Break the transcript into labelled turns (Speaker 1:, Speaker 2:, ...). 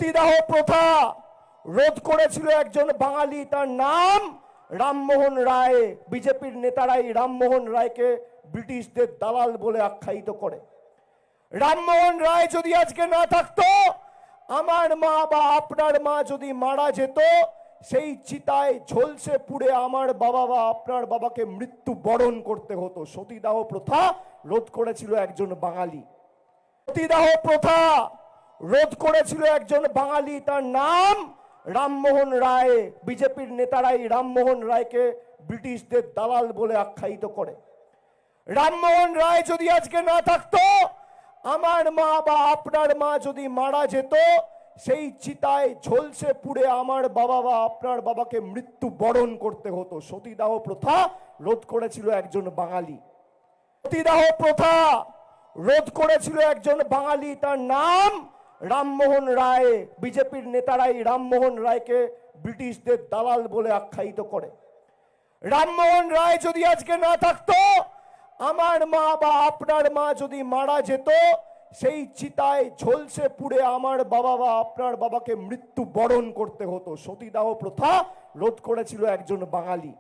Speaker 1: সতীদাহ প্রথা রোধ করেছিল একজন বাঙালি, তার নাম রামমোহন রায়। বিজেপির নেতারাই রামমোহন রায়কে ব্রিটিশদের দালাল বলে আখ্যায়িত করে। রামমোহন রায় যদি আজকে না থাকতো, আমার মা বা আপনার মা যদি মারা যেত, সেই চিতায় ঝলসে পুড়ে আমার বাবা বা আপনার বাবাকে মৃত্যু বরণ করতে হতো। সতীদাহ প্রথা রোধ করেছিল একজন বাঙালি। সতীদাহ প্রথা রোধ করেছিল একজন বাঙালি, তার নাম রামমোহন রায়। বিজেপির নেতারাই রামমোহন রায়কে ব্রিটিশদের দালাল বলে আখ্যায়িত করে। রামমোহন রায় যদি আজকে না থাকতো, আমার মা বা আপনার মা যদি মারা যেত, সেই চিতায় ঝলসে পুড়ে আমার বাবা বা আপনার বাবাকে মৃত্যু বরণ করতে হতো। সতীদাহ প্রথা রোধ করেছিল একজন বাঙালি। সতীদাহ প্রথা রোধ করেছিল একজন বাঙালি, তার নাম রামমোহন রায়। বিজেপির নেতারাই রামমোহন রায়কে ব্রিটিশদের দালাল বলে আখ্যায়িত করে। রামমোহন রায় যদি আজকে না থাকতো, আমার মা বা আপনার মা যদি মারা যেত, সেই চিতায় ঝলসে পুড়ে আমার বাবা বা আপনার বাবাকে মৃত্যু বরণ করতে হতো। সতীদাহ প্রথা রোধ করেছিল একজন বাঙালি।